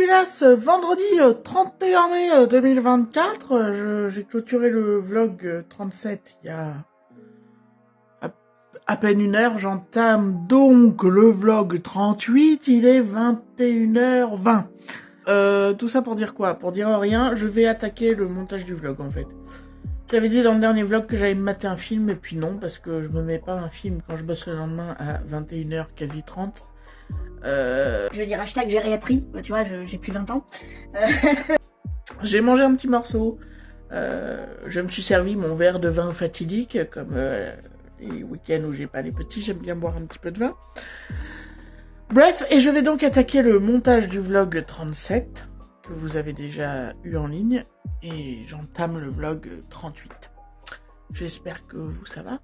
Bilas, vendredi 31 mai 2024, j'ai clôturé le vlog 37 il y a à peine une heure, j'entame donc le vlog 38, il est 21h20. Tout ça pour dire quoi? Pour dire rien, je vais attaquer le montage du vlog en fait. J'avais dit dans le dernier vlog que j'allais me mater un film, et puis non, parce que je me mets pas un film quand je bosse le lendemain à 21h quasi 30. Je veux dire hashtag gériatrie, tu vois, j'ai plus 20 ans. J'ai mangé un petit morceau, je me suis servi mon verre de vin fatidique, comme les week-ends où j'ai pas les petits, j'aime bien boire un petit peu de vin. Bref, et je vais donc attaquer le montage du vlog 37, que vous avez déjà eu en ligne, et j'entame le vlog 38. J'espère que vous, ça va.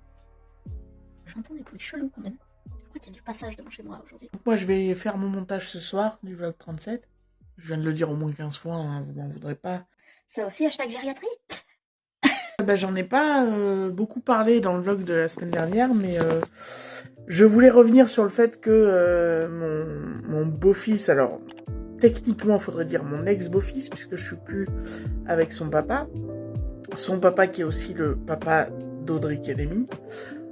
J'entends des bruits chelous quand même. Je crois qu'il y a du passage devant chez moi aujourd'hui. Moi, je vais faire mon montage ce soir du vlog 37. Je viens de le dire au moins 15 fois, hein, vous m'en voudrez pas. Ça aussi, hashtag gériatrie. J'en ai pas beaucoup parlé dans le vlog de la semaine dernière, mais je voulais revenir sur le fait que mon beau-fils, alors techniquement, il faudrait dire mon ex-beau-fils, puisque je suis plus avec son papa qui est aussi le papa d'Audrey Kelemi,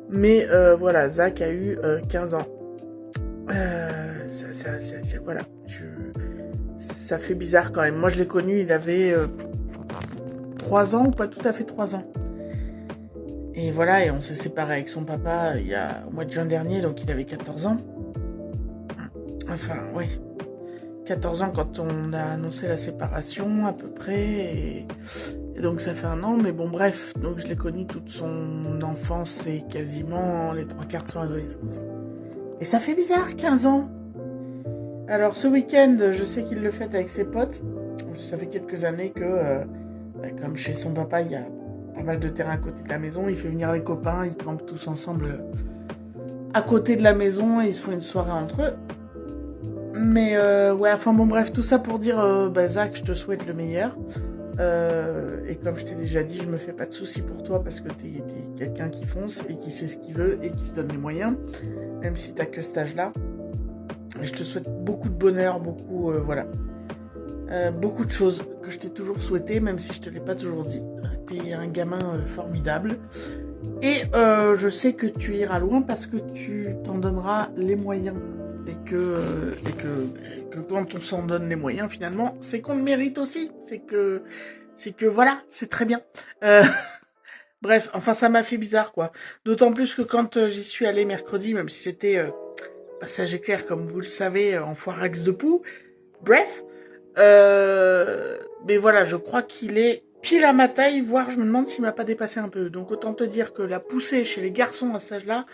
mais voilà, Zach a eu 15 ans. Voilà, ça fait bizarre quand même. Moi, je l'ai connu, il avait 3 ans, ou pas tout à fait 3 ans. Et voilà, et on s'est séparés avec son papa au mois de juin dernier, donc il avait 14 ans. Enfin, oui. 14 ans quand on a annoncé la séparation, à peu près, et donc ça fait 1 an, mais bon, bref. Donc je l'ai connu toute son enfance et quasiment les 3/4 de son adolescence. Et ça fait bizarre, 15 ans. Alors ce week-end, je sais qu'il le fait avec ses potes. Ça fait quelques années que, comme chez son papa, il y a pas mal de terrain à côté de la maison, il fait venir les copains, ils campent tous ensemble à côté de la maison et ils se font une soirée entre eux. Mais ouais, enfin bon, bref, tout ça pour dire, Zach, je te souhaite le meilleur. Et comme je t'ai déjà dit, je me fais pas de soucis pour toi parce que t'es quelqu'un qui fonce et qui sait ce qu'il veut et qui se donne les moyens, même si t'as que cet âge-là. Et je te souhaite beaucoup de bonheur, beaucoup, voilà. Beaucoup de choses que je t'ai toujours souhaité, même si je te l'ai pas toujours dit. T'es un gamin formidable. Et je sais que tu iras loin parce que tu t'en donneras les moyens. Et que quand on s'en donne les moyens, finalement, c'est qu'on le mérite aussi. C'est que voilà, c'est très bien. Bref, enfin, ça m'a fait bizarre, quoi. D'autant plus que quand j'y suis allée mercredi, même si c'était passage éclair, comme vous le savez, en foirax de poux. Bref. Mais voilà, je crois qu'il est pile à ma taille, voire je me demande s'il m'a pas dépassé un peu. Donc autant te dire que la poussée chez les garçons à cet âge-là...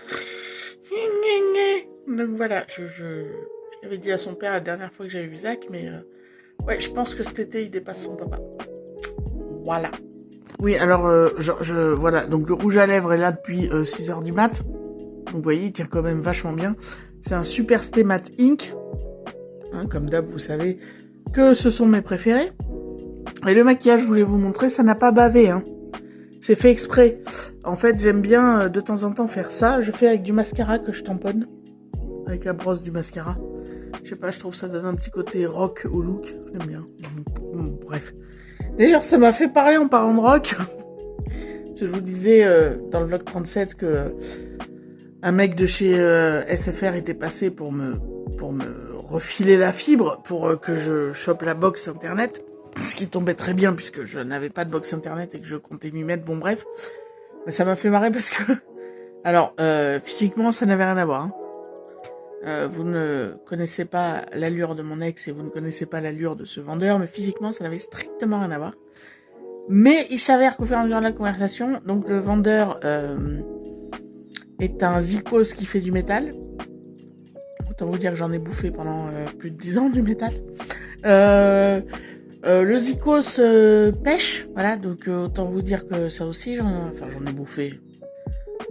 Donc voilà, je l'avais dit à son père la dernière fois que j'avais vu Zach, mais ouais, je pense que cet été, il dépasse son papa. Voilà. Oui, alors, voilà, donc le rouge à lèvres est là depuis 6h du mat. Donc vous voyez, il tient quand même vachement bien. C'est un Super Stay Matte Ink. Hein, comme d'hab, vous savez que ce sont mes préférés. Et le maquillage, je voulais vous montrer, ça n'a pas bavé, hein. C'est fait exprès. En fait, j'aime bien de temps en temps faire ça. Je fais avec du mascara que je tamponne. Avec la brosse du mascara. Je sais pas, je trouve ça donne un petit côté rock au look. J'aime bien. Bon, bref. D'ailleurs, ça m'a fait parler en parlant de rock. Parce que je vous disais dans le vlog 37 que un mec de chez SFR était passé pour me refiler la fibre pour que je chope la box internet. Ce qui tombait très bien puisque je n'avais pas de box internet et que je comptais m'y mettre. Bon, bref. Mais ça m'a fait marrer parce que... Alors, physiquement, ça n'avait rien à voir. Hein. Vous ne connaissez pas l'allure de mon ex et vous ne connaissez pas l'allure de ce vendeur, mais physiquement, ça n'avait strictement rien à voir. Mais il s'avère qu'au fur et à mesure de la conversation, donc le vendeur est un zikos qui fait du métal. Autant vous dire que j'en ai bouffé pendant plus de 10 ans du métal. Le zikos pêche, voilà, donc autant vous dire que ça aussi, j'en ai bouffé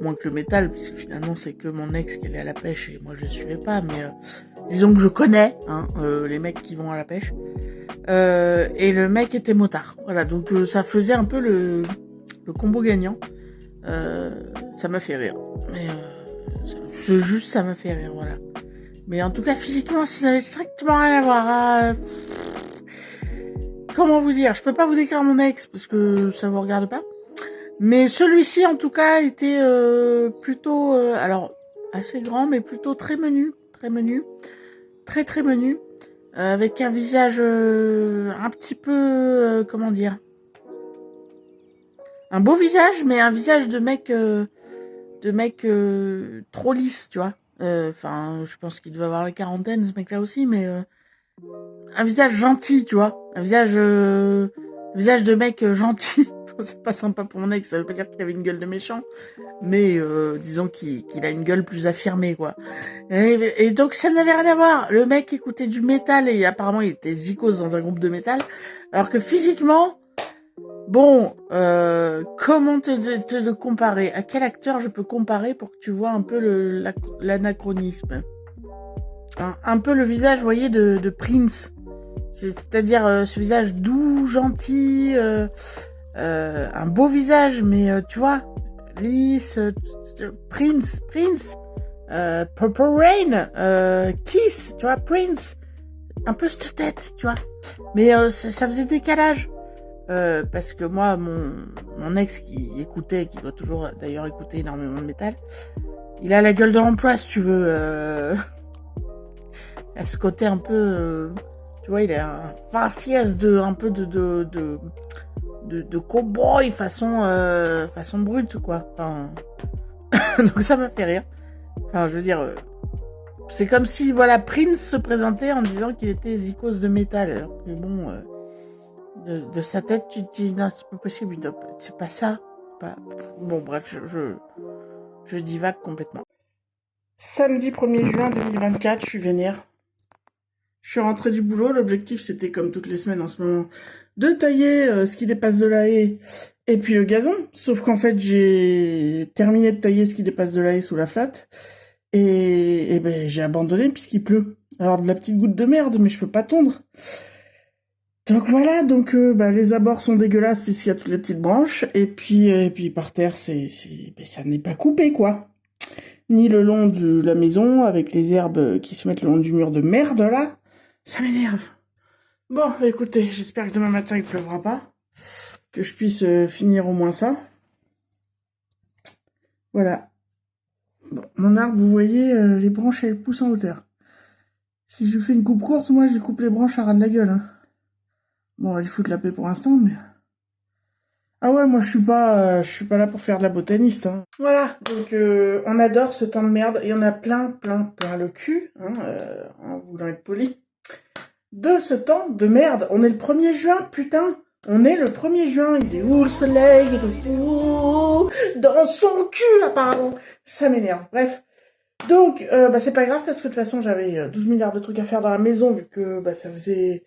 moins que le métal, puisque finalement c'est que mon ex qui allait à la pêche et moi je suivais pas, mais disons que je connais les mecs qui vont à la pêche. Et le mec était motard, voilà, donc ça faisait un peu le combo gagnant. Ça m'a fait rire, mais ça m'a fait rire, voilà. Mais en tout cas, physiquement, ça n'avait strictement rien à voir. comment vous dire, je peux pas vous décrire mon ex parce que ça vous regarde pas. Mais celui-ci, en tout cas, était plutôt, alors assez grand, mais plutôt très menu, très menu, avec un visage un petit peu, comment dire, un beau visage, mais un visage de mec trop lisse, tu vois. Enfin, je pense qu'il devait avoir la quarantaine, ce mec-là aussi, mais un visage gentil, tu vois, un visage de mec gentil. C'est pas sympa pour mon ex, ça veut pas dire qu'il avait une gueule de méchant, mais disons qu'il a une gueule plus affirmée, quoi. Et donc ça n'avait rien à voir. Le mec écoutait du métal et apparemment il était zikos dans un groupe de métal, alors que physiquement, bon, comment te le comparer? À quel acteur je peux comparer pour que tu vois un peu l'anachronisme? Un peu le visage, vous voyez, de Prince. C'est-à-dire ce visage doux, gentil, un beau visage, mais tu vois, lisse, Prince, Purple Rain, Kiss, tu vois, Prince, un peu cette tête, tu vois. Mais ça faisait décalage. Parce que moi, mon ex qui écoutait, qui doit toujours d'ailleurs écouter énormément de métal, il a la gueule de l'emploi, si tu veux. À ce côté un peu, tu vois, il a un faciès un peu de cow-boy façon brute, quoi. Enfin, donc ça m'a fait rire. Enfin, je veux dire, c'est comme si, voilà, Prince se présentait en disant qu'il était zikos de métal, alors que bon, de sa tête, tu te dis, non, c'est pas possible, c'est pas ça. Bon, bref, je divague complètement. Samedi 1er juin 2024, je suis vénère. Je suis rentrée du boulot, l'objectif c'était, comme toutes les semaines en ce moment, de tailler ce qui dépasse de la haie et puis le gazon. Sauf qu'en fait, j'ai terminé de tailler ce qui dépasse de la haie sous la flatte et ben j'ai abandonné puisqu'il pleut. Alors de la petite goutte de merde, mais je peux pas tondre. Donc voilà, les abords sont dégueulasses puisqu'il y a toutes les petites branches et puis par terre ça n'est pas coupé, quoi. Ni le long de la maison avec les herbes qui se mettent le long du mur de merde là. Ça m'énerve. Bon, écoutez, j'espère que demain matin il pleuvra pas, que je puisse finir au moins ça. Voilà. Bon, mon arbre, vous voyez, les branches elles poussent en hauteur. Si je fais une coupe courte, moi je lui coupe les branches à ras de la gueule. Hein. Bon, elle fout la paix pour l'instant, mais... Ah ouais, moi je suis pas là pour faire de la botaniste. Hein. Voilà, donc on adore ce temps de merde, et on a plein le cul, hein, en voulant être poli, de ce temps de merde. On est le 1er juin, putain. On est le 1er juin. Il est où le soleil? Il est où? Dans son cul, apparemment. Ça m'énerve. Bref. Donc, c'est pas grave parce que de toute façon, j'avais 12 milliards de trucs à faire dans la maison vu que ça faisait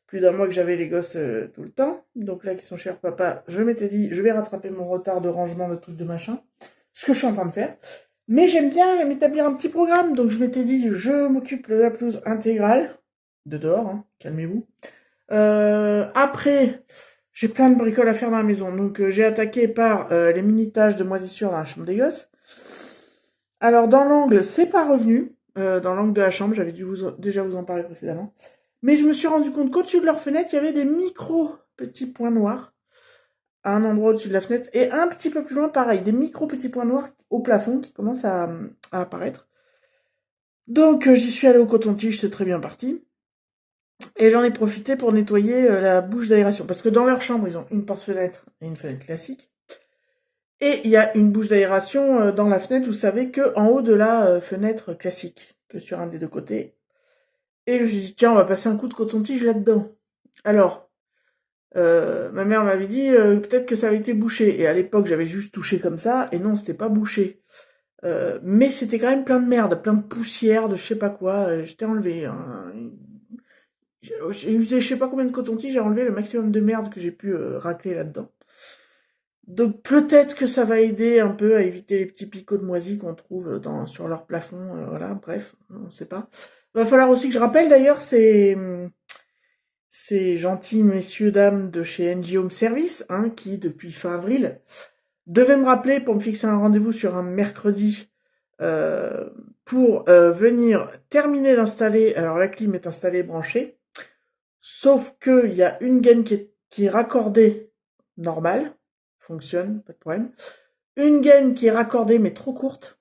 plus d'un mois que j'avais les gosses tout le temps. Donc là, qui sont chez leur papa, je m'étais dit, je vais rattraper mon retard de rangement de trucs de machin. Ce que je suis en train de faire. Mais j'aime bien m'établir un petit programme. Donc je m'étais dit, je m'occupe de la pelouse intégrale. De dehors, hein, calmez-vous. Après, j'ai plein de bricoles à faire dans la maison. Donc j'ai attaqué par les mini-tâches de moisissure dans la chambre des gosses. Alors dans l'angle, c'est pas revenu. Dans l'angle de la chambre, j'avais dû déjà vous en parler précédemment. Mais je me suis rendu compte qu'au-dessus de leur fenêtre, il y avait des petits points noirs. À un endroit au-dessus de la fenêtre. Et un petit peu plus loin, pareil, des petits points noirs au plafond qui commencent à apparaître. Donc j'y suis allée au coton-tige, c'est très bien parti. Et j'en ai profité pour nettoyer la bouche d'aération. Parce que dans leur chambre, ils ont une porte-fenêtre et une fenêtre classique. Et il y a une bouche d'aération dans la fenêtre, vous savez, que en haut de la fenêtre classique, que sur un des deux côtés. Et je me suis dit, tiens, on va passer un coup de coton-tige là-dedans. Alors, ma mère m'avait dit, peut-être que ça avait été bouché. Et à l'époque, j'avais juste touché comme ça, et non, c'était pas bouché. Mais c'était quand même plein de merde, plein de poussière, de je sais pas quoi. J'étais enlevé. Hein. J'ai usé je sais pas combien de coton-tige, j'ai enlevé le maximum de merde que j'ai pu racler là-dedans. Donc peut-être que ça va aider un peu à éviter les petits picots de moisis qu'on trouve sur leur plafond. Voilà, bref, on sait pas. Va falloir aussi que je rappelle d'ailleurs ces gentils messieurs dames de chez NG Home Service, hein, qui depuis fin avril devaient me rappeler pour me fixer un rendez-vous sur un mercredi pour venir terminer d'installer. Alors la clim est installée, branchée. Sauf que il y a une gaine qui est raccordée normale, fonctionne, pas de problème. Une gaine qui est raccordée mais trop courte.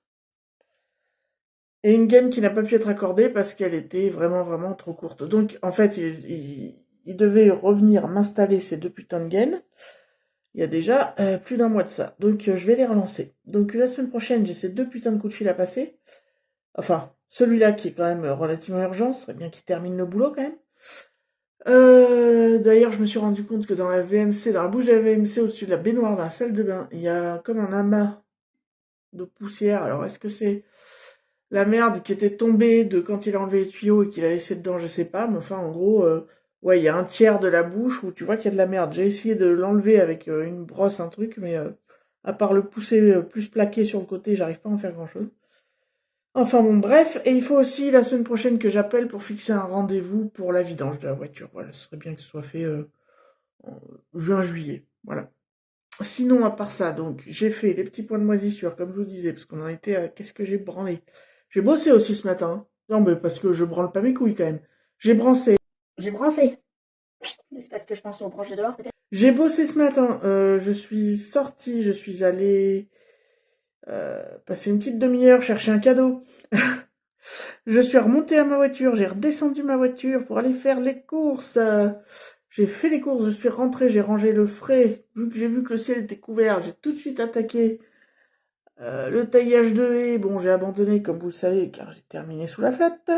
Et une gaine qui n'a pas pu être raccordée parce qu'elle était vraiment, vraiment trop courte. Donc, en fait, il devait revenir m'installer ces 2 putains de gaines. Il y a déjà plus d'un mois de ça. Donc, je vais les relancer. Donc, la semaine prochaine, j'ai ces 2 putains de coups de fil à passer. Enfin, celui-là qui est quand même relativement urgent. Ce serait bien qu'il termine le boulot quand même. D'ailleurs, je me suis rendu compte que dans la VMC, dans la bouche de la VMC, au-dessus de la baignoire, dans la salle de bain, il y a comme un amas de poussière. Alors, est-ce que c'est la merde qui était tombée de quand il a enlevé les tuyaux et qu'il a laissé dedans, je sais pas, mais enfin, en gros, ouais, il y a un tiers de la bouche où tu vois qu'il y a de la merde. J'ai essayé de l'enlever avec une brosse, un truc, mais à part le pousser plus plaqué sur le côté, j'arrive pas à en faire grand-chose. Enfin bon, bref, et il faut aussi la semaine prochaine que j'appelle pour fixer un rendez-vous pour la vidange de la voiture. Voilà, ce serait bien que ce soit fait en juin-juillet. Voilà. Sinon, à part ça, donc, j'ai fait les petits points de moisissure, comme je vous disais, parce qu'on en était à... Qu'est-ce que j'ai branlé? J'ai bossé aussi ce matin. Hein. Non, mais parce que je branle pas mes couilles, quand même. J'ai brancé. J'ai brancé. C'est parce que je pense aux branches de dehors, peut-être. J'ai bossé ce matin. Je suis sortie, je suis allée passer une petite demi-heure chercher un cadeau. Je suis remontée à ma voiture, j'ai redescendu ma voiture pour aller faire les courses. J'ai fait les courses, je suis rentrée, j'ai rangé le frais. Vu que j'ai vu que le ciel était couvert, j'ai tout de suite attaqué le taillage de haies. Bon, j'ai abandonné, comme vous le savez, car j'ai terminé sous la flotte.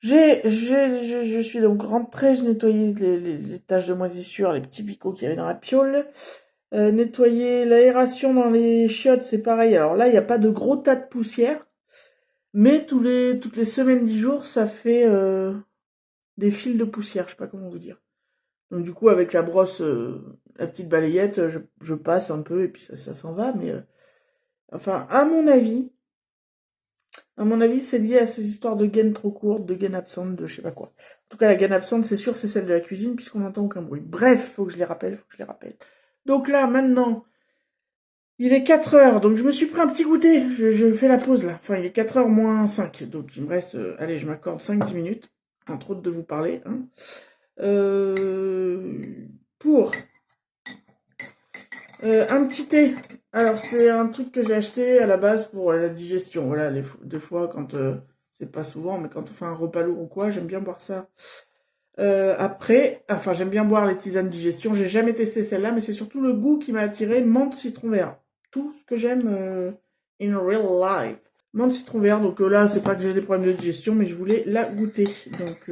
Je suis donc rentrée, j'ai nettoyé les taches de moisissure, les petits picots qu'il y avait dans la piole. Nettoyer l'aération dans les chiottes, c'est pareil. Alors là, il n'y a pas de gros tas de poussière. Mais toutes les semaines, 10 jours, ça fait des fils de poussière, je sais pas comment vous dire. Donc du coup, avec la brosse, la petite balayette, je passe un peu et puis ça s'en va. Mais enfin, à mon avis, c'est lié à ces histoires de gaines trop courtes, de gaines absentes, de je sais pas quoi. En tout cas, la gaine absente, c'est sûr, c'est celle de la cuisine puisqu'on n'entend aucun bruit. Bref, faut que je les rappelle. Donc là, maintenant, il est 4 heures, donc je me suis pris un petit goûter. Je fais la pause là. Enfin, il est 4 heures moins 5. Donc il me reste, allez, je m'accorde 5-10 minutes. Entre autres de vous parler. Hein. Pour un petit thé. Alors c'est un truc que j'ai acheté à la base pour la digestion. Voilà, des fois quand c'est pas souvent, mais quand on fait un repas lourd ou quoi, j'aime bien boire ça. Après, enfin j'aime bien boire les tisanes digestion. J'ai jamais testé celle-là, mais c'est surtout le goût qui m'a attiré. Menthe citron vert. Tout ce que j'aime in real life. Menthe citron vert. Donc là, c'est pas que j'ai des problèmes de digestion, mais je voulais la goûter. Donc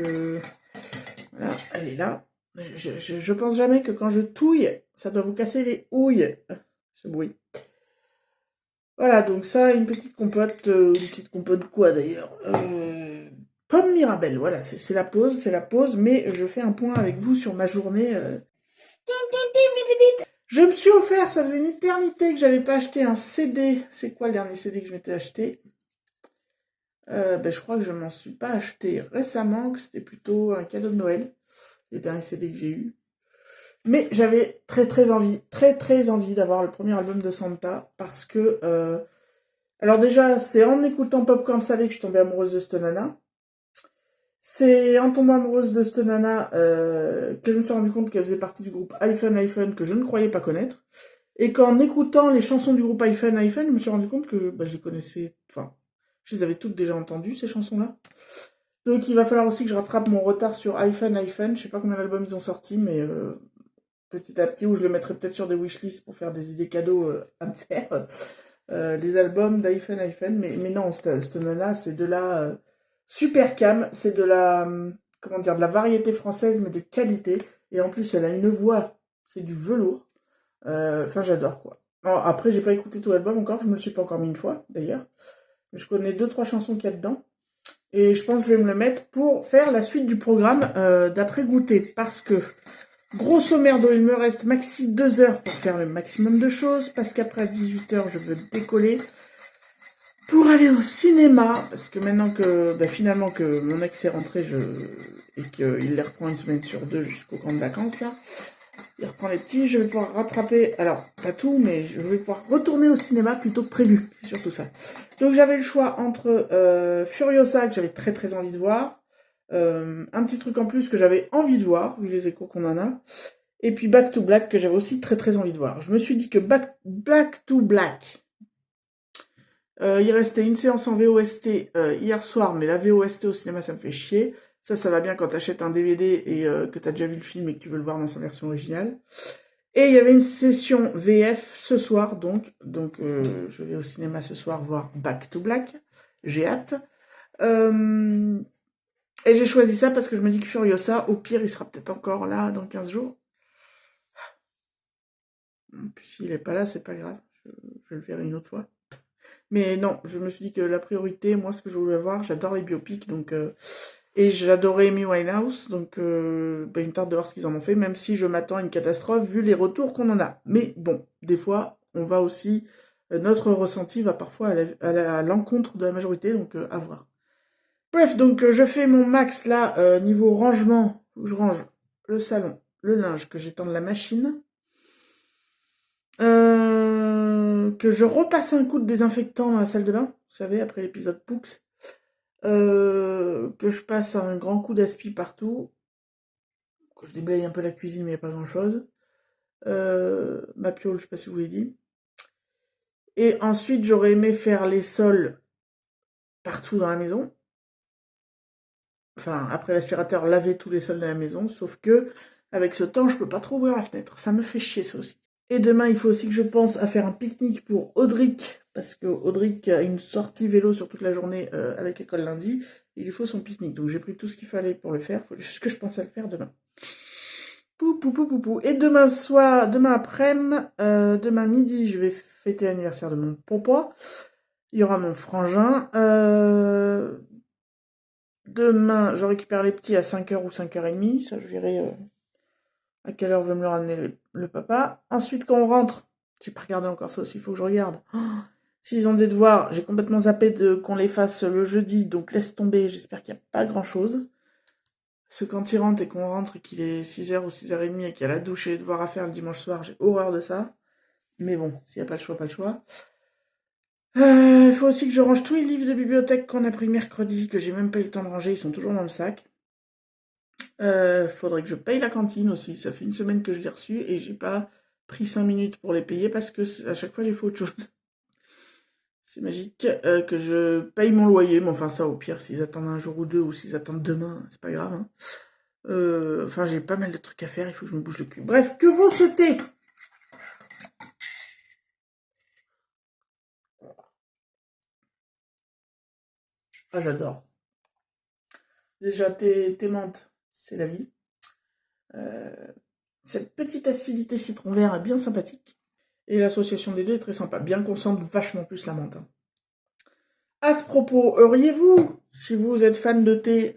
voilà, elle est là. Je pense jamais que quand je touille, ça doit vous casser les houilles. Ce bruit. Voilà, donc ça, une petite compote de quoi d'ailleurs Pomme Mirabelle, voilà, c'est la pause, mais je fais un point avec vous sur ma journée. Je me suis offert, ça faisait une éternité que j'avais pas acheté un CD. C'est quoi le dernier CD que je m'étais acheté je crois que je m'en suis pas acheté récemment, que c'était plutôt un cadeau de Noël, les derniers CD que j'ai eu. Mais j'avais très envie d'avoir le premier album de Santa, parce que... alors déjà, c'est en écoutant Popcorn Salé que je suis tombée amoureuse de cette nana. C'est en tombant amoureuse de cette nana que je me suis rendu compte qu'elle faisait partie du groupe iPhone, que je ne croyais pas connaître. Et qu'en écoutant les chansons du groupe iPhone, je me suis rendu compte que je les connaissais... Enfin, je les avais toutes déjà entendues, ces chansons-là. Donc il va falloir aussi que je rattrape mon retard sur iPhone. Je sais pas combien d'albums ils ont sortis, mais petit à petit, ou je le mettrai peut-être sur des wishlists pour faire des idées cadeaux à me faire. Les albums d'iPhone, mais non, cette nana, c'est de la super cam, c'est de la, comment dire, de la variété française, mais de qualité. Et en plus, elle a une voix, c'est du velours. Enfin, j'adore, quoi. Alors, après, j'ai pas écouté tout l'album encore, je me le suis pas encore mis une fois, d'ailleurs. Je connais 2-3 chansons qu'il y a dedans. Et je pense que je vais me le mettre pour faire la suite du programme d'après goûter. Parce que, grosso merdo, il me reste maxi 2 heures pour faire le maximum de choses. Parce qu'après 18 heures, je veux décoller pour aller au cinéma. Parce que maintenant que, finalement, que mon ex est rentré et qu'il les reprend une semaine sur 2 jusqu'au camp de vacances, là. Il reprend les petits, je vais pouvoir rattraper, alors pas tout, mais je vais pouvoir retourner au cinéma plutôt que prévu, c'est surtout ça. Donc j'avais le choix entre Furiosa, que j'avais très envie de voir, Un petit truc en plus que j'avais envie de voir, vu les échos qu'on en a. Et puis Back to Black, que j'avais aussi très très envie de voir. Je me suis dit que Back to Black, il restait une séance en VOST hier soir, mais la VOST au cinéma, ça me fait chier. Ça va bien quand t'achètes un DVD et que t'as déjà vu le film et que tu veux le voir dans sa version originale. Et il y avait une session VF ce soir, donc je vais au cinéma ce soir voir Back to Black. J'ai hâte. Et j'ai choisi ça parce que je me dis que Furiosa, au pire, il sera peut-être encore là dans 15 jours. Puis s'il est pas là, c'est pas grave. Je le verrai une autre fois. Mais non, je me suis dit que la priorité, moi, ce que je voulais voir, j'adore les biopics, donc et j'adorais Amy Winehouse, donc il me tarde de voir ce qu'ils en ont fait, même si je m'attends à une catastrophe vu les retours qu'on en a. Mais bon, des fois, on va aussi, notre ressenti va parfois à l'encontre de la majorité, donc à voir. Bref, donc je fais mon max là, niveau rangement, où je range le salon, le linge que j'étends de la machine, que je repasse un coup de désinfectant dans la salle de bain, vous savez, après l'épisode Pooks, que je passe un grand coup d'aspi partout, que je déblaye un peu la cuisine mais il n'y a pas grand chose, ma piole, je sais pas si vous l'avez dit, et ensuite j'aurais aimé faire les sols partout dans la maison, enfin après l'aspirateur laver tous les sols de la maison, sauf que avec ce temps je peux pas trop ouvrir la fenêtre, ça me fait chier ça aussi. Et demain il faut aussi que je pense à faire un pique-nique pour Audric, parce que Audric a une sortie vélo sur toute la journée avec l'école lundi, il lui faut son pique-nique, donc j'ai pris tout ce qu'il fallait pour le faire, faut juste que je pense à le faire demain. Pou. Et demain après-midi, demain midi, je vais fêter l'anniversaire de mon papa. Il y aura mon frangin. Demain, je récupère les petits à 5h ou 5h30. Ça, je verrai à quelle heure veut me le ramener le papa. Ensuite, quand on rentre, j'ai pas regardé encore ça aussi, il faut que je regarde. Oh, s'ils ont des devoirs, j'ai complètement zappé qu'on les fasse le jeudi, donc laisse tomber, j'espère qu'il n'y a pas grand-chose. Parce que quand il rentre et qu'on rentre et qu'il est 6h ou 6h30 et qu'il y a la douche et les devoirs à faire le dimanche soir, j'ai horreur de ça. Mais bon, s'il n'y a pas le choix, pas le choix. Il faut aussi que je range tous les livres de bibliothèque qu'on a pris mercredi, que j'ai même pas eu le temps de ranger, ils sont toujours dans le sac. Faudrait que je paye la cantine aussi, ça fait une semaine que je l'ai reçu et j'ai pas pris 5 minutes pour les payer parce que à chaque fois j'ai fait autre chose. C'est magique que je paye mon loyer, mais enfin ça au pire, s'ils attendent un jour ou deux ou s'ils attendent demain, c'est pas grave. Hein. Enfin j'ai pas mal de trucs à faire, il faut que je me bouge le cul. Bref, que vaut ce thé ? Ah j'adore. Déjà thé menthe, c'est la vie. Cette petite acidité citron vert est bien sympathique. Et l'association des deux est très sympa, bien qu'on sente vachement plus la menthe. Hein. À ce propos, auriez-vous, si vous êtes fan de thé,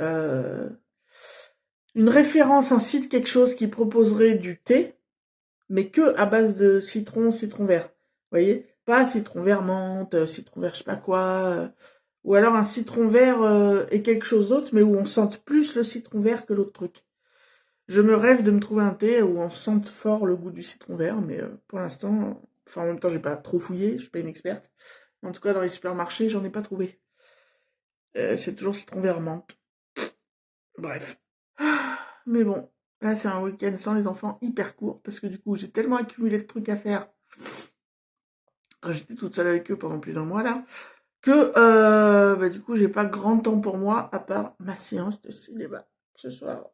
une référence, un site, quelque chose qui proposerait du thé, mais que à base de citron vert. Vous voyez ? Pas citron vert menthe, citron vert je sais pas quoi, ou alors un citron vert et quelque chose d'autre, mais où on sente plus le citron vert que l'autre truc. Je me rêve de me trouver un thé où on sente fort le goût du citron vert, mais pour l'instant, enfin en même temps j'ai pas trop fouillé, je suis pas une experte. En tout cas dans les supermarchés, j'en ai pas trouvé. C'est toujours citron vert menthe. Bref. Mais bon, là c'est un week-end sans les enfants hyper court, parce que du coup j'ai tellement accumulé de trucs à faire, quand j'étais toute seule avec eux pendant plus d'un mois là, que du coup j'ai pas grand temps pour moi, à part ma séance de cinéma ce soir.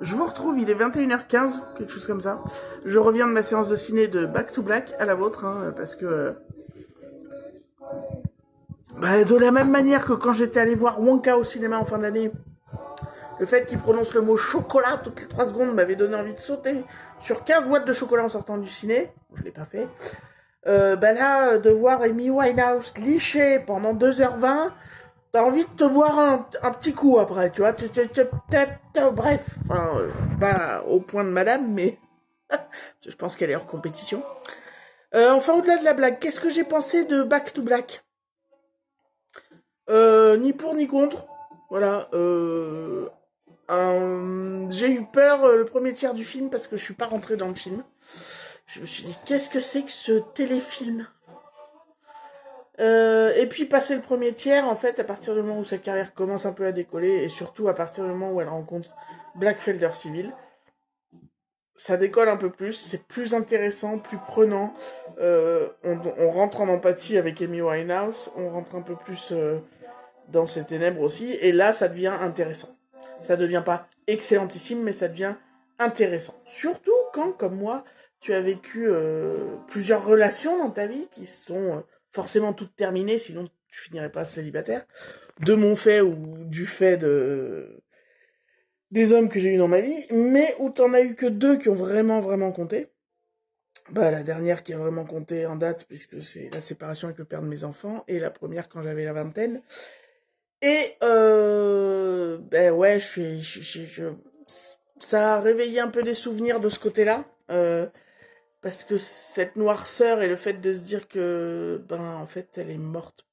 Je vous retrouve, il est 21h15, quelque chose comme ça. Je reviens de ma séance de ciné de Back to Black à la vôtre, hein, parce que... de la même manière que quand j'étais allé voir Wonka au cinéma en fin d'année, le fait qu'il prononce le mot chocolat toutes les 3 secondes m'avait donné envie de sauter sur 15 boîtes de chocolat en sortant du ciné. Je l'ai pas fait. Là, de voir Amy Winehouse licher pendant 2h20, t'as envie de te boire un petit coup après, tu vois. Bref, enfin, pas au point de madame, mais je pense qu'elle est hors compétition. Enfin, au-delà de la blague, qu'est-ce que j'ai pensé de Back to Black ? Ni pour ni contre. Voilà. J'ai eu peur le premier tiers du film parce que je suis pas rentrée dans le film. Je me suis dit, qu'est-ce que c'est que ce téléfilm ? Et puis passer le premier tiers, en fait, à partir du moment où sa carrière commence un peu à décoller, et surtout à partir du moment où elle rencontre Black Felder Civil, ça décolle un peu plus, c'est plus intéressant, plus prenant. On rentre en empathie avec Amy Winehouse, on rentre un peu plus dans ses ténèbres aussi, et là ça devient intéressant. Ça devient pas excellentissime, mais ça devient intéressant. Surtout quand, comme moi, tu as vécu plusieurs relations dans ta vie qui sont forcément toutes terminées, sinon tu finirais pas célibataire. De mon fait ou du fait des hommes que j'ai eu dans ma vie, mais où t'en as eu que 2 qui ont vraiment vraiment compté. Bah la dernière qui a vraiment compté en date, puisque c'est la séparation avec le père de mes enfants, et la première quand j'avais la vingtaine. Et ben ouais, ça a réveillé un peu des souvenirs de ce côté-là, parce que cette noirceur et le fait de se dire que ben en fait elle est morte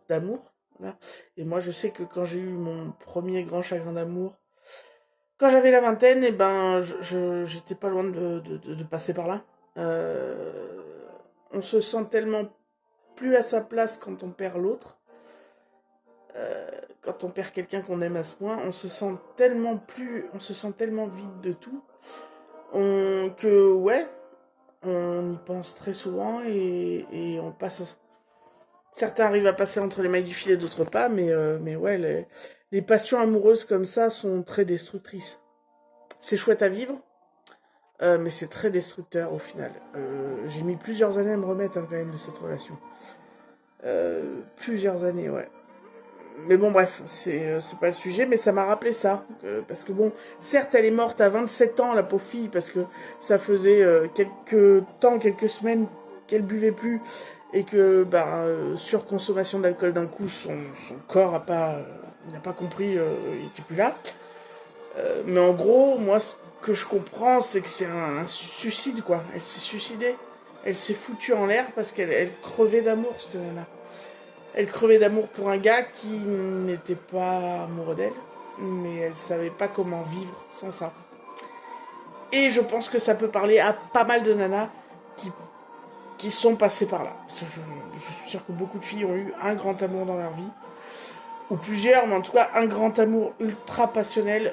d'amour. Voilà. Et moi je sais que quand j'ai eu mon premier grand chagrin d'amour, quand j'avais la vingtaine, et ben j'étais pas loin de passer par là. On se sent tellement plus à sa place quand on perd l'autre. Quand on perd quelqu'un qu'on aime à ce point, on se sent tellement vide de tout, que ouais, on y pense très souvent et on passe. Certains arrivent à passer entre les mailles du filet, d'autres pas, mais ouais, les passions amoureuses comme ça sont très destructrices. C'est chouette à vivre, mais c'est très destructeur au final. J'ai mis plusieurs années à me remettre quand même de cette relation. Plusieurs années, ouais. Mais bon, bref, c'est pas le sujet, mais ça m'a rappelé ça. Parce que bon, certes, elle est morte à 27 ans, la pauvre fille, parce que ça faisait quelques semaines qu'elle buvait plus, et que, surconsommation d'alcool d'un coup, son corps n'a pas compris, il était plus là. Mais en gros, moi, ce que je comprends, c'est que c'est un suicide, quoi. Elle s'est suicidée. Elle s'est foutue en l'air parce qu'elle crevait d'amour, cette nana. Elle crevait d'amour pour un gars qui n'était pas amoureux d'elle, mais elle savait pas comment vivre sans ça. Et je pense que ça peut parler à pas mal de nanas qui sont passées par là. Parce que je suis sûre que beaucoup de filles ont eu un grand amour dans leur vie, ou plusieurs, mais en tout cas un grand amour ultra passionnel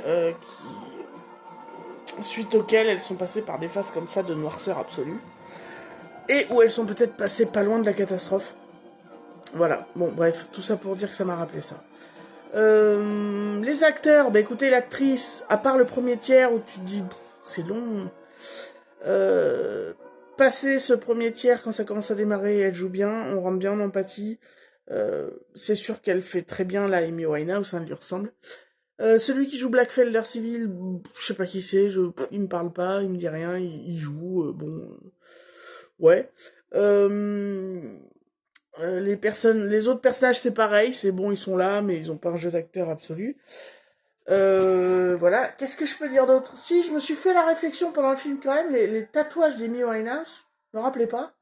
suite auquel elles sont passées par des phases comme ça de noirceur absolue, et où elles sont peut-être passées pas loin de la catastrophe. Voilà, bon bref, tout ça pour dire que ça m'a rappelé ça. Les acteurs, bah écoutez, l'actrice, à part le premier tiers où tu te dis, c'est long, passer ce premier tiers, quand ça commence à démarrer, elle joue bien, on rentre bien en empathie, c'est sûr qu'elle fait très bien la Amy Winehouse, elle lui ressemble. Celui qui joue Black Felder Civil, je sais pas qui c'est, il me parle pas, il me dit rien, il joue, ouais. Les autres personnages, c'est pareil, c'est bon, ils sont là, mais ils ont pas un jeu d'acteur absolu. Voilà. Qu'est-ce que je peux dire d'autre? Si, je me suis fait la réflexion pendant le film quand même, les tatouages d'Amy Winehouse, je me rappelais pas,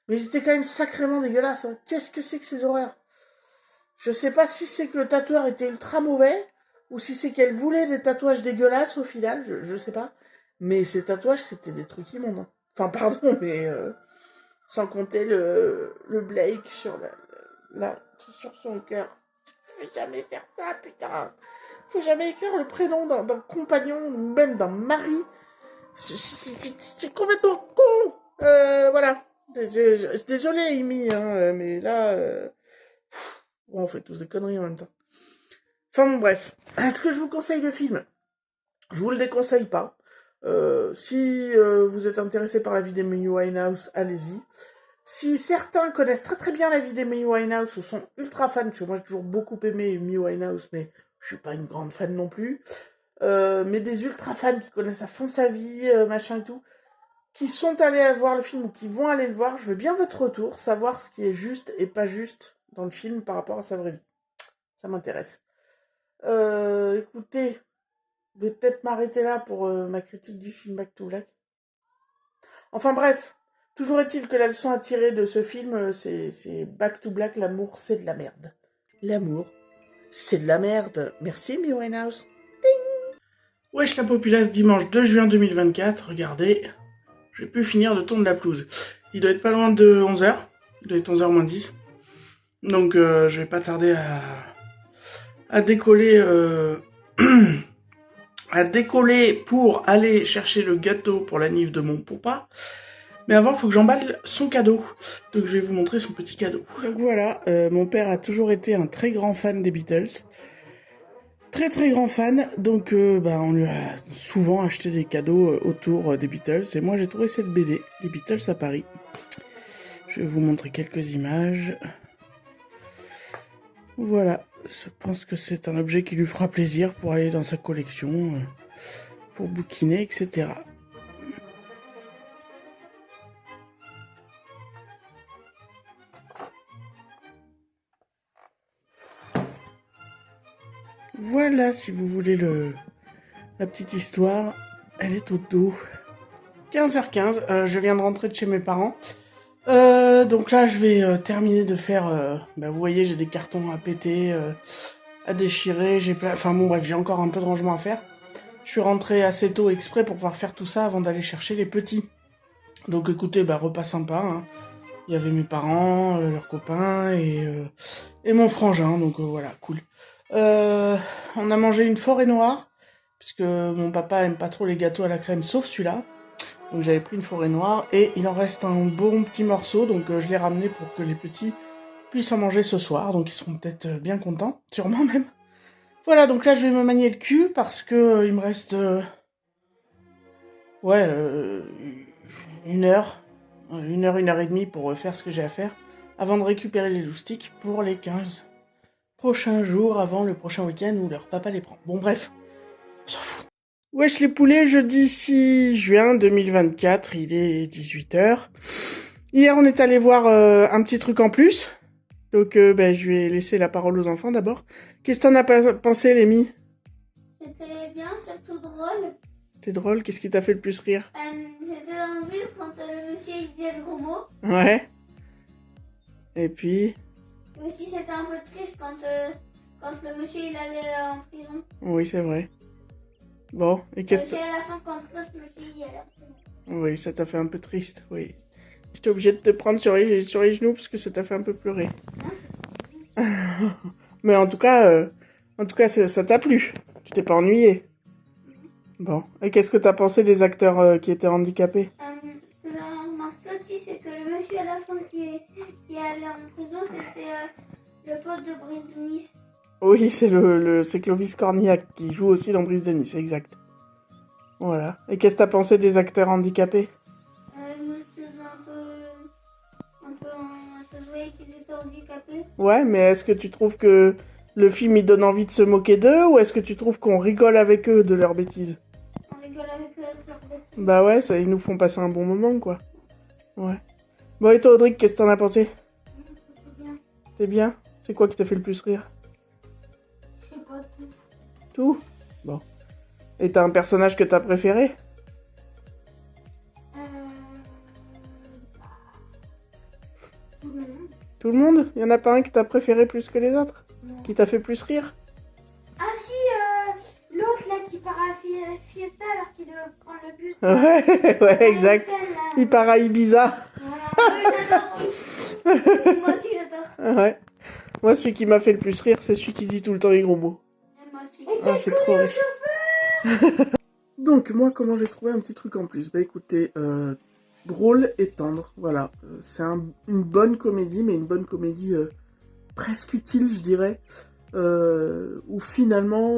mais ils étaient quand même sacrément dégueulasses. Hein. Qu'est-ce que c'est que ces horreurs? Je sais pas si c'est que le tatoueur était ultra mauvais, ou si c'est qu'elle voulait des tatouages dégueulasses au final, je sais pas. Mais ces tatouages, c'était des trucs immondes. Hein. Enfin, pardon, mais... sans compter le Blake sur sur son cœur. Faut jamais faire ça, putain. Faut jamais écrire le prénom d'un compagnon, ou même d'un mari. C'est complètement con. Voilà. Désolé, Amy, hein, mais là... bon, on fait tous des conneries en même temps. Enfin bon, bref. Est-ce que je vous conseille le film? Je vous le déconseille pas. Si vous êtes intéressé par la vie d'Amy Winehouse, allez-y. Si certains connaissent très très bien la vie d'Amy Winehouse ou sont ultra fans, parce que moi j'ai toujours beaucoup aimé Amy Winehouse, mais je suis pas une grande fan non plus, mais des ultra fans qui connaissent à fond sa vie, machin et tout, qui sont allés voir le film ou qui vont aller le voir, je veux bien votre retour, savoir ce qui est juste et pas juste dans le film par rapport à sa vraie vie. Ça m'intéresse. Écoutez, je vais peut-être m'arrêter là pour ma critique du film Back to Black. Enfin bref, toujours est-il que la leçon à tirer de ce film, c'est Back to Black, l'amour, c'est de la merde. L'amour, c'est de la merde. Merci, Amy Winehouse. Ding. Wesh la populace, dimanche 2 juin 2024, regardez, j'ai pu finir de tourner la pelouse. Il doit être pas loin de 11h. Il est 11h moins 10. Donc je vais pas tarder à décoller à décoller pour aller chercher le gâteau pour la nif de mon papa. Mais avant, il faut que j'emballe son cadeau. Donc je vais vous montrer son petit cadeau. Donc voilà, mon père a toujours été un très grand fan des Beatles. Très très grand fan, donc on lui a souvent acheté des cadeaux autour des Beatles. Et moi j'ai trouvé cette BD, les Beatles à Paris. Je vais vous montrer quelques images. Voilà, je pense que c'est un objet qui lui fera plaisir pour aller dans sa collection, pour bouquiner, etc. Voilà, si vous voulez la petite histoire, elle est au dos. 15h15, je viens de rentrer de chez mes parents. Donc là, je vais terminer de faire... vous voyez, j'ai des cartons à péter, à déchirer, enfin bon bref, j'ai encore un peu de rangement à faire. Je suis rentré assez tôt exprès pour pouvoir faire tout ça avant d'aller chercher les petits. Donc écoutez, repas sympa, hein. Il y avait mes parents, leurs copains et mon frangin, donc voilà, cool. On a mangé une forêt noire, puisque mon papa aime pas trop les gâteaux à la crème, sauf celui-là. Donc j'avais pris une forêt noire, et il en reste un bon petit morceau, donc je l'ai ramené pour que les petits puissent en manger ce soir, donc ils seront peut-être bien contents, sûrement même. Voilà, donc là je vais me manier le cul, parce que il me reste... une heure et demie pour faire ce que j'ai à faire, avant de récupérer les loustiques pour les 15 prochains jours avant le prochain week-end où leur papa les prend. Bon bref, on s'en fout. Wesh les poulets, jeudi 6 juin 2024, il est 18h. Hier on est allé voir un petit truc en plus, donc je vais laisser la parole aux enfants d'abord. Qu'est-ce que t'en as pensé, Lémi? C'était bien, surtout drôle. C'était drôle, qu'est-ce qui t'a fait le plus rire? C'était dans le bus quand le monsieur il disait le gros mot. Ouais. Et puis? Et aussi c'était un peu triste quand le monsieur il allait en prison. Oui, c'est vrai. Bon, et qu'est-ce que... C'est à la fin quand le monsieur il allait en prison. Oui, ça t'a fait un peu triste, oui. J'étais obligée de te prendre sur les genoux parce que ça t'a fait un peu pleurer. Mais en tout cas, ça t'a plu. Tu t'es pas ennuyé. Bon, et qu'est-ce que t'as pensé des acteurs qui étaient handicapés? Ce que j'ai remarqué aussi, c'est que le monsieur à la fin qui allait en prison, c'était le pote de Brise de Nice. Oui, c'est Clovis Cornillac qui joue aussi dans Brise de Nice, exact. Voilà. Et qu'est-ce que t'as pensé des acteurs handicapés? Ça se voyait qu'ils étaient handicapés. Ouais, mais est-ce que tu trouves que le film il donne envie de se moquer d'eux, ou est-ce que tu trouves qu'on rigole avec eux de leurs bêtises? On rigole avec eux avec leurs bêtises. Bah ouais, ça, ils nous font passer un bon moment, quoi. Ouais. Bon, et toi, Audric, qu'est-ce que t'en as pensé? C'était bien. C'était bien? C'est quoi qui t'a fait le plus rire? Je sais pas tout. Tout? Bon. Et t'as un personnage que t'as préféré? Tout le monde. Tout le monde? Y en a pas un que t'as préféré plus que les autres? Non. Qui t'a fait plus rire? Ah si, l'autre là qui part à Fiesta alors qu'il doit prendre le bus. Ouais, exact. Il part à Ibiza. Voilà. Moi aussi j'adore. Ouais. Moi, celui qui m'a fait le plus rire, c'est celui qui dit tout le temps les gros mots. Et moi aussi. Ah, c'est trop rire. Donc, moi, comment j'ai trouvé un petit truc en plus? Bah écoutez, drôle et tendre, voilà. C'est une bonne comédie, mais une bonne comédie presque utile, je dirais. Où finalement,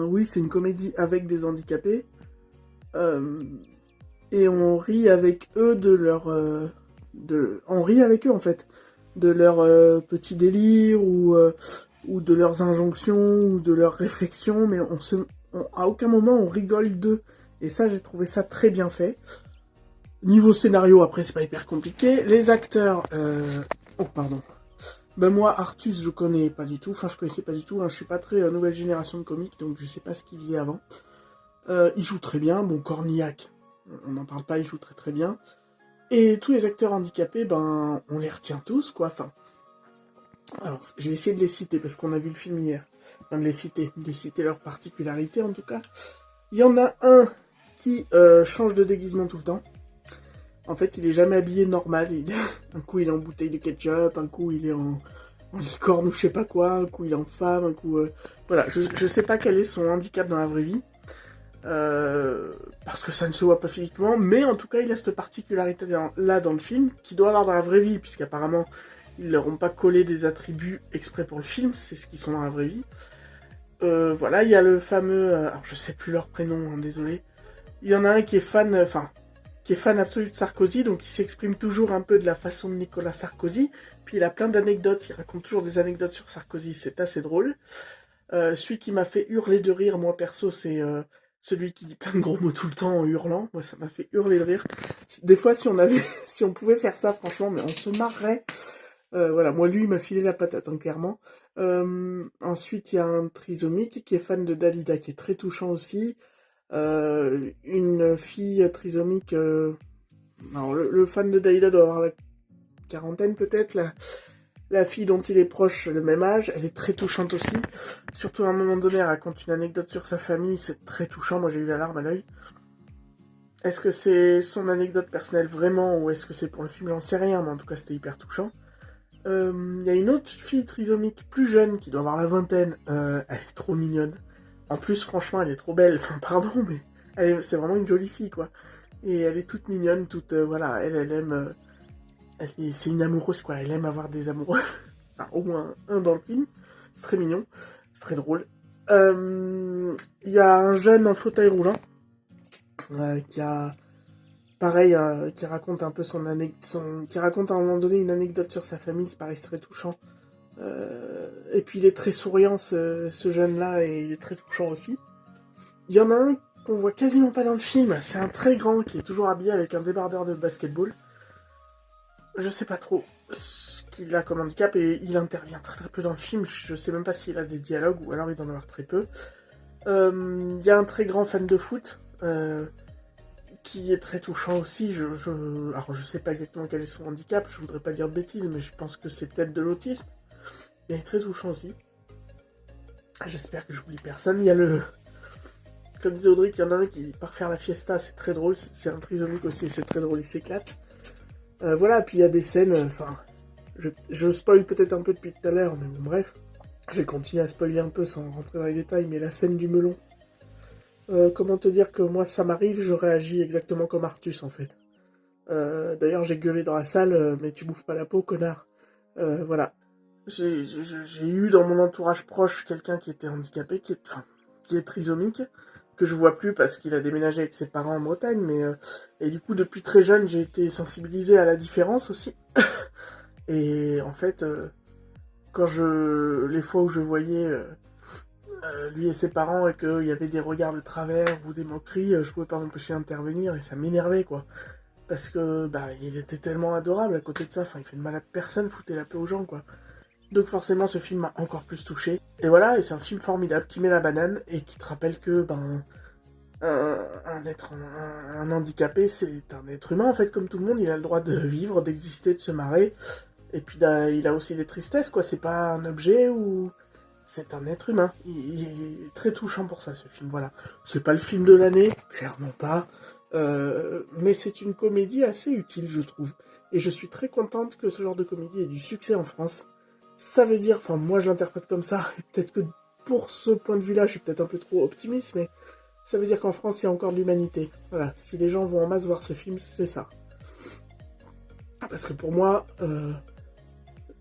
oui, c'est une comédie avec des handicapés. Et on rit avec eux on rit avec eux, en fait. De leurs petits délires, ou de leurs injonctions, ou de leurs réflexions, mais à aucun moment on rigole d'eux. Et ça, j'ai trouvé ça très bien fait. Niveau scénario, après, c'est pas hyper compliqué. Les acteurs... Oh, pardon. Moi, Artus, je connais pas du tout. Enfin, je connaissais pas du tout. Hein. Je suis pas très nouvelle génération de comiques, donc je sais pas ce qu'il faisait avant. Il joue très bien. Bon, Cornillac, on n'en parle pas, il joue très très bien. Et tous les acteurs handicapés, on les retient tous, quoi. Enfin, alors, je vais essayer de les citer, parce qu'on a vu le film hier. Enfin, de citer leurs particularités, en tout cas. Il y en a un qui change de déguisement tout le temps. En fait, il est jamais habillé normal. Un coup, il est en bouteille de ketchup, un coup, il est en licorne ou je sais pas quoi, un coup, il est en femme, un coup... Voilà, je sais pas quel est son handicap dans la vraie vie. Parce que ça ne se voit pas physiquement, mais en tout cas, il a cette particularité là dans le film, qu'il doit avoir dans la vraie vie, puisqu'apparemment, ils leur ont pas collé des attributs exprès pour le film, c'est ce qu'ils sont dans la vraie vie. Voilà, il y a le fameux... alors, je sais plus leur prénom, hein, désolé. Il y en a un qui est fan... qui est fan absolu de Sarkozy, donc il s'exprime toujours un peu de la façon de Nicolas Sarkozy, puis il a plein d'anecdotes, il raconte toujours des anecdotes sur Sarkozy, c'est assez drôle. Celui qui m'a fait hurler de rire, moi perso, c'est celui qui dit plein de gros mots tout le temps en hurlant, moi ça m'a fait hurler de rire. Des fois, si on pouvait faire ça, franchement, mais on se marrait. Voilà, moi lui, il m'a filé la patate, hein, clairement. Ensuite, il y a un trisomique qui est fan de Dalida, qui est très touchant aussi. Une fille trisomique... alors, le fan de Dalida doit avoir la quarantaine peut-être, la fille dont il est proche, le même âge, elle est très touchante aussi. Surtout à un moment donné, elle raconte une anecdote sur sa famille, c'est très touchant, moi j'ai eu la larme à l'œil. Est-ce que c'est son anecdote personnelle vraiment, ou est-ce que c'est pour le film, j'en sais rien, mais en tout cas c'était hyper touchant. Il y a une autre fille trisomique plus jeune, qui doit avoir la vingtaine, elle est trop mignonne. En plus, franchement, elle est trop belle, enfin pardon, mais c'est vraiment une jolie fille, quoi. Et elle est toute mignonne, toute, voilà, elle aime... c'est une amoureuse, quoi, elle aime avoir des amoureux. Enfin, au moins un dans le film. C'est très mignon, c'est très drôle. Il y a un jeune en fauteuil roulant, qui a... Pareil, qui raconte un peu qui raconte à un moment donné une anecdote sur sa famille, c'est pareil, c'est très touchant. Et puis il est très souriant, ce jeune-là, et il est très touchant aussi. Il y en a un qu'on voit quasiment pas dans le film, c'est un très grand qui est toujours habillé avec un débardeur de basketball. Je sais pas trop ce qu'il a comme handicap, et il intervient très très peu dans le film, je sais même pas s'il a des dialogues, ou alors il doit en avoir très peu. Il y a un très grand fan de foot, qui est très touchant aussi. Alors je sais pas exactement quel est son handicap, je voudrais pas dire de bêtises, mais je pense que c'est peut-être de l'autisme. Il est très touchant aussi. J'espère que j'oublie personne. Il y a comme disait Audric, il y en a un qui part faire la fiesta, c'est très drôle, c'est un trisomique aussi, c'est très drôle, il s'éclate. Voilà, puis il y a des scènes, je spoil peut-être un peu depuis tout à l'heure, mais bon, bref. Je vais continuer à spoiler un peu sans rentrer dans les détails, mais la scène du melon. Comment te dire que moi, ça m'arrive, je réagis exactement comme Artus, en fait. D'ailleurs, j'ai gueulé dans la salle, mais tu bouffes pas la peau, connard. Voilà. J'ai eu dans mon entourage proche quelqu'un qui était handicapé, qui est trisomique, que je vois plus parce qu'il a déménagé avec ses parents en Bretagne, mais et du coup depuis très jeune j'ai été sensibilisé à la différence aussi. Et en fait, les fois où je voyais lui et ses parents et qu'il y avait des regards de travers ou des moqueries, je pouvais pas m'empêcher d'intervenir et ça m'énervait, quoi. Parce que il était tellement adorable à côté de ça, il fait de mal à personne, foutait la paix aux gens, quoi. Donc forcément ce film m'a encore plus touché. Et voilà, et c'est un film formidable qui met la banane et qui te rappelle que un handicapé c'est un être humain en fait comme tout le monde, il a le droit de vivre, d'exister, de se marrer. Et puis il a aussi des tristesses, quoi, c'est pas un objet ou... C'est un être humain. Il est très touchant pour ça ce film, voilà. C'est pas le film de l'année, clairement pas. Mais c'est une comédie assez utile je trouve. Et je suis très contente que ce genre de comédie ait du succès en France. Ça veut dire, moi je l'interprète comme ça, et peut-être que pour ce point de vue-là, je suis peut-être un peu trop optimiste, mais ça veut dire qu'en France, il y a encore de l'humanité. Voilà, si les gens vont en masse voir ce film, c'est ça. Parce que pour moi,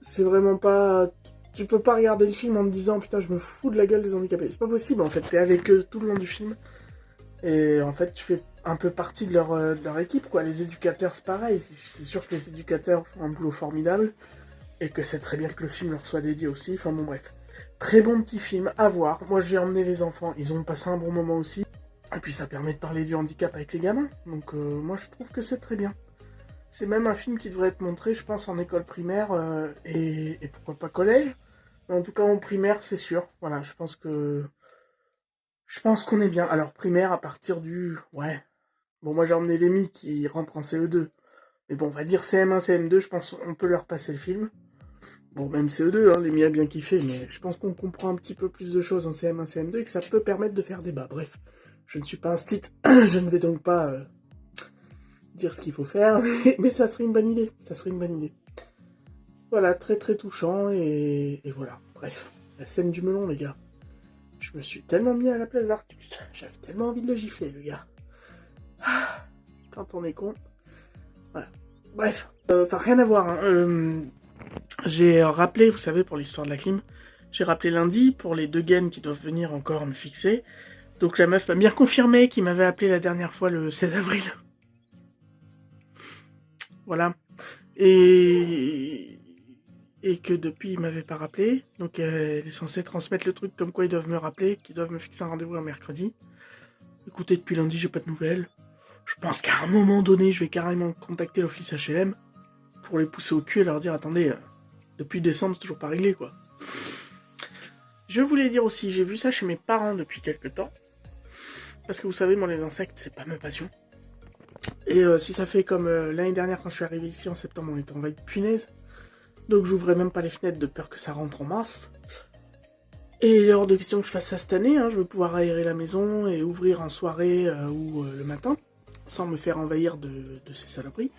c'est vraiment pas... Tu peux pas regarder le film en me disant, putain, je me fous de la gueule des handicapés. C'est pas possible, en fait, t'es avec eux tout le long du film, et en fait, tu fais un peu partie de leur équipe, quoi. Les éducateurs, c'est pareil, c'est sûr que les éducateurs font un boulot formidable, et que c'est très bien que le film leur soit dédié aussi, enfin bon bref. Très bon petit film, à voir. Moi j'ai emmené les enfants, ils ont passé un bon moment aussi. Et puis ça permet de parler du handicap avec les gamins, donc moi je trouve que c'est très bien. C'est même un film qui devrait être montré, je pense, en école primaire et pourquoi pas collège. Mais en tout cas en primaire c'est sûr, voilà, je pense qu'on est bien. Alors primaire à partir du... Ouais. Bon moi j'ai emmené Lémi qui rentre en CE2. Mais bon on va dire CM1, CM2, je pense qu'on peut leur passer le film. Bon, même CE2, hein, Lémi a bien kiffé, mais je pense qu'on comprend un petit peu plus de choses en CM1, CM2 et que ça peut permettre de faire débat. Bref, je ne suis pas un stit, je ne vais donc pas dire ce qu'il faut faire, mais ça serait une bonne idée. Ça serait une bonne idée. Voilà, très très touchant, et voilà. Bref, la scène du melon, les gars. Je me suis tellement mis à la place d'Artus. J'avais tellement envie de le gifler, le gars. Quand on est con. Voilà. Bref. Enfin, rien à voir. Hein. J'ai rappelé, vous savez, pour l'histoire de la clim, j'ai rappelé lundi pour les 2 gaines qui doivent venir encore me fixer. Donc la meuf m'a bien confirmé qu'il m'avait appelé la dernière fois le 16 avril. Voilà. Et que depuis, il m'avait pas rappelé. Donc elle est censée transmettre le truc comme quoi ils doivent me rappeler, qu'ils doivent me fixer un rendez-vous un mercredi. Écoutez, depuis lundi, j'ai pas de nouvelles. Je pense qu'à un moment donné, je vais carrément contacter l'office HLM pour les pousser au cul et leur dire, attendez, depuis décembre, c'est toujours pas réglé, quoi. Je voulais dire aussi, j'ai vu ça chez mes parents depuis quelques temps. Parce que vous savez, moi, les insectes, c'est pas ma passion. Et si ça fait comme l'année dernière, quand je suis arrivé ici en septembre, on était envahi de punaises. Donc j'ouvrais même pas les fenêtres de peur que ça rentre en masse. Et il est hors de question que je fasse ça cette année, hein. Je veux pouvoir aérer la maison et ouvrir en soirée ou le matin, sans me faire envahir de ces saloperies.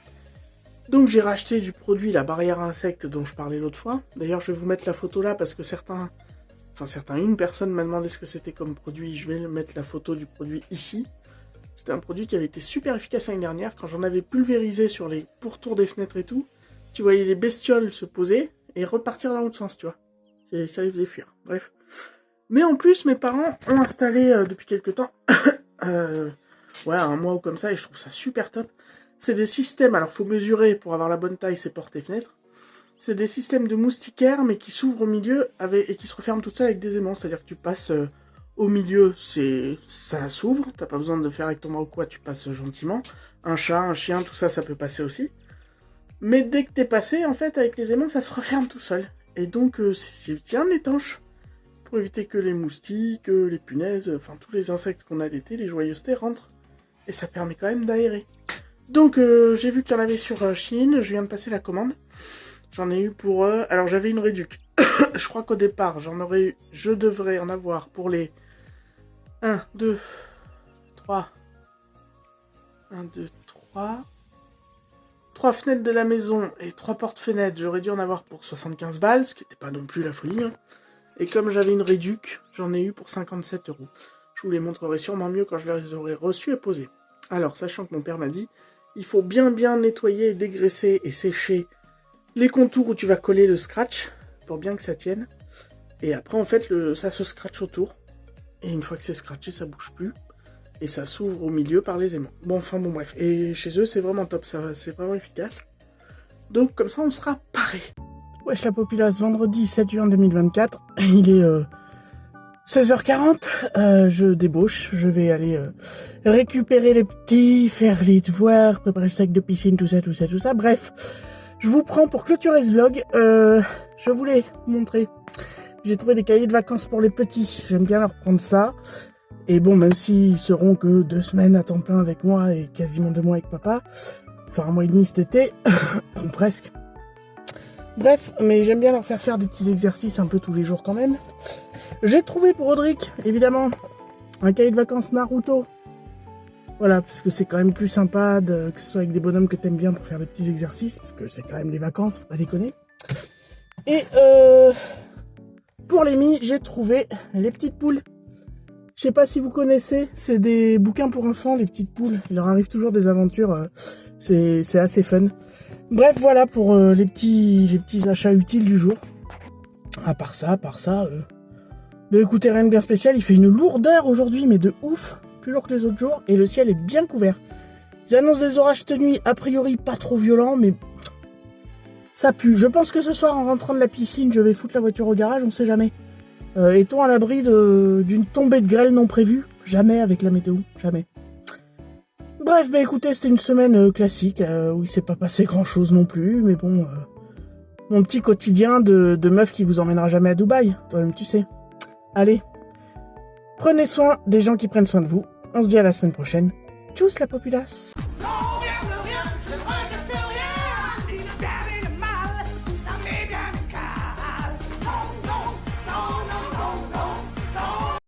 Donc j'ai racheté du produit, la barrière à insectes dont je parlais l'autre fois. D'ailleurs je vais vous mettre la photo là parce que une personne m'a demandé ce que c'était comme produit. Je vais mettre la photo du produit ici. C'était un produit qui avait été super efficace l'année dernière. Quand j'en avais pulvérisé sur les pourtours des fenêtres et tout, tu voyais les bestioles se poser et repartir dans l'autre sens, tu vois. Ça les faisait fuir. Bref. Mais en plus, mes parents ont installé depuis quelques temps, un mois ou comme ça, et je trouve ça super top. C'est des systèmes, alors faut mesurer pour avoir la bonne taille, ces portes et fenêtres. C'est des systèmes de moustiquaires, mais qui s'ouvrent au milieu et qui se referment toutes seules avec des aimants. C'est-à-dire que tu passes au milieu, ça s'ouvre. T'as pas besoin de faire avec ton bras ou quoi, tu passes gentiment. Un chat, un chien, tout ça, ça peut passer aussi. Mais dès que t'es passé, en fait, avec les aimants, ça se referme tout seul. Et donc, c'est bien étanche. Pour éviter que les moustiques, les punaises, enfin tous les insectes qu'on a l'été, les joyeusetés rentrent. Et ça permet quand même d'aérer. Donc, j'ai vu qu'il y en avait sur Shein, je viens de passer la commande. J'en ai eu pour... alors, j'avais une réduc. Je crois qu'au départ, je devrais en avoir pour les 1, 2, 3... 3 fenêtres de la maison et 3 portes-fenêtres. J'aurais dû en avoir pour 75 balles, ce qui n'était pas non plus la folie. Hein. Et comme j'avais une réduc, j'en ai eu pour 57 €. Je vous les montrerai sûrement mieux quand je les aurai reçus et posés. Alors, sachant que mon père m'a dit, il faut bien nettoyer, dégraisser et sécher les contours où tu vas coller le scratch, pour bien que ça tienne. Et après, en fait, ça se scratch autour. Et une fois que c'est scratché, ça bouge plus. Et ça s'ouvre au milieu par les aimants. Bon, bref. Et chez eux, c'est vraiment top, c'est vraiment efficace. Donc, comme ça, on sera paré. Wesh la populace, vendredi 7 juin 2024, il est 16h40, je débauche, je vais aller récupérer les petits, faire les devoirs, préparer le sac de piscine, tout ça, bref. Je vous prends pour clôturer ce vlog, je voulais vous montrer, j'ai trouvé des cahiers de vacances pour les petits, j'aime bien leur prendre ça. Et bon, même s'ils seront que 2 semaines à temps plein avec moi et quasiment 2 mois avec papa, enfin 1 mois et demi cet été, ou presque. Bref, mais j'aime bien leur faire des petits exercices un peu tous les jours quand même. J'ai trouvé pour Audric, évidemment, un cahier de vacances Naruto. Voilà, parce que c'est quand même plus sympa que ce soit avec des bonhommes que t'aimes bien pour faire des petits exercices, parce que c'est quand même les vacances, faut pas déconner. Et pour les mi, j'ai trouvé les petites poules. Je sais pas si vous connaissez, c'est des bouquins pour enfants, les petites poules. Il leur arrive toujours des aventures, c'est assez fun. Bref, voilà pour les petits achats utiles du jour. À part ça, bah écoutez, rien de bien spécial, il fait une lourdeur aujourd'hui, mais de ouf, plus lourd que les autres jours, et le ciel est bien couvert. Ils annoncent des orages cette nuit, a priori pas trop violents, mais ça pue. Je pense que ce soir, en rentrant de la piscine, je vais foutre la voiture au garage, on sait jamais. Est-on à l'abri d'une tombée de grêle non prévue? Jamais avec la météo, jamais. Bref, bah écoutez, c'était une semaine classique, où il s'est pas passé grand chose non plus, mais bon, mon petit quotidien de meuf qui vous emmènera jamais à Dubaï, toi-même tu sais. Allez, prenez soin des gens qui prennent soin de vous, on se dit à la semaine prochaine. Tchuss la populace!